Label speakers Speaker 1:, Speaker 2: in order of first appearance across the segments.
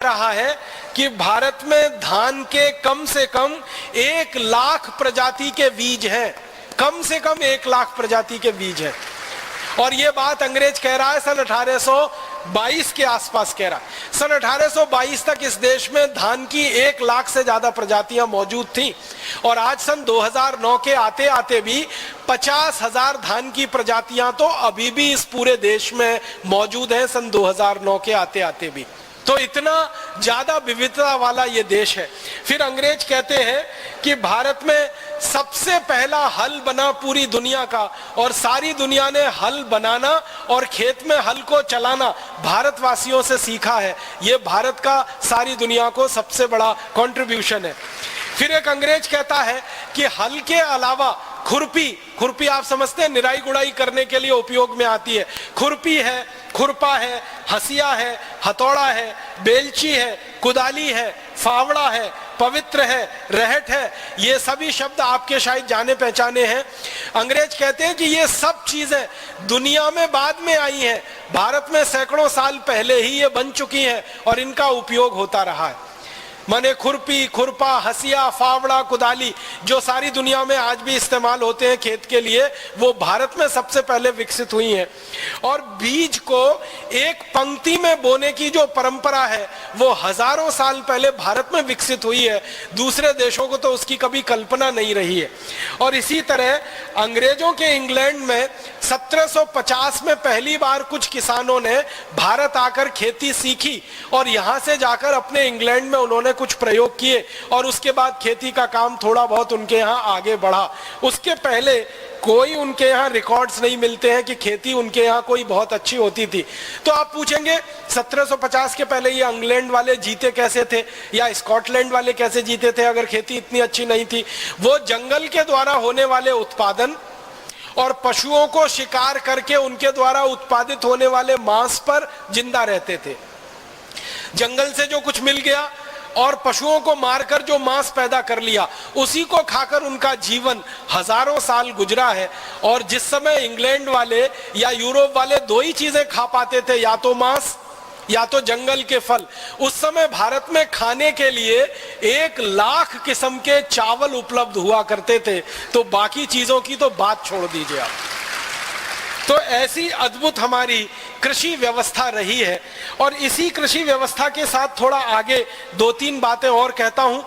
Speaker 1: रहा है कि भारत में धान के कम से कम 1 लाख प्रजाति के बीज हैं, कम से कम 1 लाख प्रजाति के बीज हैं। और ये बात अंग्रेज कह रहा है सन 1822 के आसपास कह रहा है। सन 1822 तक इस देश में धान की 1 लाख से ज्यादा प्रजातियां मौजूद थी और आज सन 2009 के आते आते भी 50,000 धान की प्रजातियां तो अभी भी इस पूरे देश में मौजूद है, सन 2009 के आते आते भी। तो इतना ज्यादा विविधता वाला ये देश है। फिर अंग्रेज कहते हैं कि भारत में सबसे पहला हल बना पूरी दुनिया का और सारी दुनिया ने हल बनाना और खेत में हल को चलाना भारतवासियों से सीखा है। ये भारत का सारी दुनिया को सबसे बड़ा कंट्रीब्यूशन है। फिर एक अंग्रेज कहता है कि हल के अलावा खुरपी आप समझते हैं निराई गुड़ाई करने के लिए उपयोग में आती है। खुरपी है, खुरपा है, हसिया है, हथौड़ा है, बेलची है, कुदाली है, फावड़ा है, पवित्र है, रहट है, ये सभी शब्द आपके शायद जाने पहचाने हैं। अंग्रेज कहते हैं कि ये सब चीजें दुनिया में बाद में आई हैं, भारत में सैकड़ों साल पहले ही ये बन चुकी हैं और इनका उपयोग होता रहा है। माने खुरपी, खुरपा, हसिया, फावड़ा, कुदाली जो सारी दुनिया में आज भी इस्तेमाल होते हैं खेत के लिए, वो भारत में सबसे पहले विकसित हुई हैं। और बीज को एक पंक्ति में बोने की जो परंपरा है वो हजारों साल पहले भारत में विकसित हुई है। दूसरे देशों को तो उसकी कभी कल्पना नहीं रही है। और इसी तरह अंग्रेजों के इंग्लैंड में 1750 में पहली बार कुछ किसानों ने भारत आकर खेती सीखी और यहां से जाकर अपने इंग्लैंड में उन्होंने कुछ प्रयोग किए और उसके बाद खेती का काम थोड़ा बहुत उनके यहाँ आगे बढ़ा। उसके पहले कोई उनके यहाँ रिकॉर्ड्स नहीं मिलते हैं कि खेती उनके यहाँ कोई बहुत अच्छी होती थी। तो आप पूछेंगे 1750 के पहले ये इंग्लैंड वाले जीते कैसे थे या स्कॉटलैंड वाले कैसे जीते थे अगर खेती इतनी अच्छी नहीं थी। वो जंगल के द्वारा होने वाले उत्पादन और पशुओं को शिकार करके उनके द्वारा उत्पादित होने वाले मांस पर जिंदा रहते थे। जंगल से जो कुछ मिल गया और पशुओं को मारकर जो मांस पैदा कर लिया उसी को खाकर उनका जीवन हजारों साल गुजरा है। और जिस समय इंग्लैंड वाले या यूरोप वाले दो ही चीजें खा पाते थे, या तो मांस या तो जंगल के फल, उस समय भारत में खाने के लिए 1 लाख किस्म के चावल उपलब्ध हुआ करते थे। तो बाकी चीजों की तो बात छोड़ दीजिए आप। तो ऐसी अद्भुत हमारी कृषि व्यवस्था रही है। और इसी कृषि व्यवस्था के साथ थोड़ा आगे 2-3 बातें और कहता हूं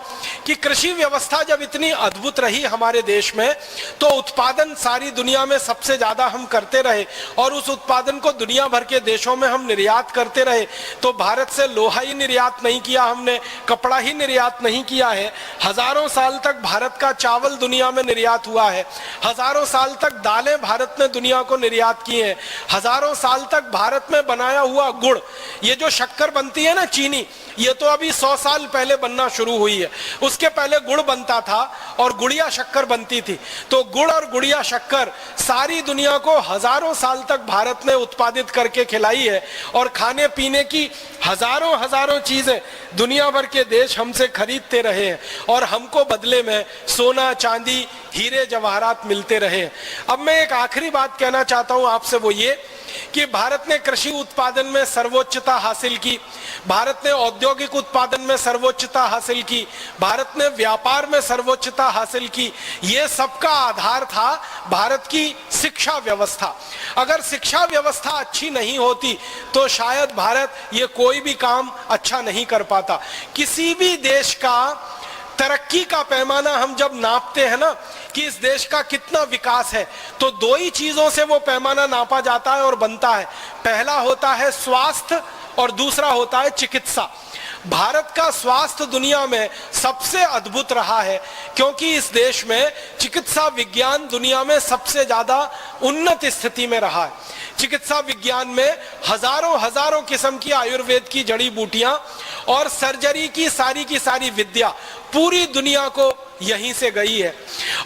Speaker 1: कि कृषि व्यवस्था जब इतनी अद्भुत रही हमारे देश में तो उत्पादन सारी दुनिया में सबसे ज्यादा हम करते रहे और उस उत्पादन को दुनिया भर के देशों में हम निर्यात करते रहे। तो भारत से लोहा ही निर्यात नहीं किया हमने, कपड़ा ही निर्यात नहीं किया है। हजारों साल तक भारत का चावल दुनिया में निर्यात हुआ है। हजारों साल तक दालें भारत ने दुनिया को निर्यात की हैं। हजारों साल तक भारत में बनाया हुआ गुड़, ये जो शक्कर बनती है ना चीनी, ये तो अभी 100 साल पहले बनना शुरू हुई है। उसके पहले गुड़ बनता था और गुड़िया शक्कर बनती थी। तो गुड़ और गुड़िया शक्कर सारी दुनिया को हजारों साल तक भारत ने उत्पादित करके खिलाई है। और खाने पीने की हजारों चीजें दुनिया भर के देश हमसे खरीदते रहे हैं और हमको बदले में सोना, चांदी, हीरे जवाहरात मिलते रहे। अब मैं एक आखिरी बात कहना चाहता हूं आपसे, वो ये कि भारत ने कृषि उत्पादन में सर्वोच्चता हासिल की, भारत ने औद्योगिक उत्पादन में सर्वोच्चता हासिल की, भारत ने व्यापार में सर्वोच्चता हासिल की। ये सबका आधार था भारत की शिक्षा व्यवस्था। अगर शिक्षा व्यवस्था अच्छी नहीं होती तो शायद भारत ये कोई भी काम अच्छा नहीं कर पाता। किसी भी देश का तरक्की का पैमाना हम जब नापते हैं ना कि इस देश का कितना विकास है, तो 2 ही चीजों से वो पैमाना नापा जाता है और बनता है। पहला होता है स्वास्थ्य और दूसरा होता है चिकित्सा। भारत का स्वास्थ्य दुनिया में सबसे अद्भुत रहा है क्योंकि इस देश में चिकित्सा विज्ञान दुनिया में सबसे ज्यादा उन्नत स्थिति में रहा है। चिकित्सा विज्ञान में हजारों किस्म की आयुर्वेद की जड़ी बूटियां और सर्जरी की सारी विद्या पूरी दुनिया को यहीं से गई है।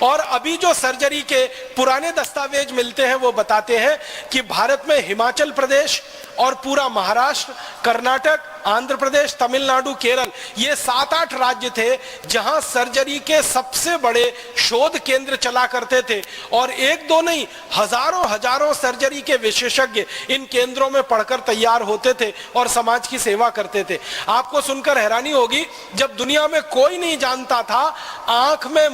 Speaker 1: और अभी जो सर्जरी के पुराने दस्तावेज मिलते हैं वो बताते हैं कि भारत में हिमाचल प्रदेश, और पूरा महाराष्ट्र, कर्नाटक, आंध्र प्रदेश, तमिलनाडु, केरल, ये 7-8 राज्य थे जहां सर्जरी के सबसे बड़े शोध केंद्र चला करते थे। और एक दो नहीं, हजारों सर्जरी के विशेषज्ञ इन केंद्रों में पढ़कर तैयार होते थे और समाज की सेवा करते थे। आपको सुनकर हैरानी होगी, जब दुनिया में कोई नहीं जानता था, आंख में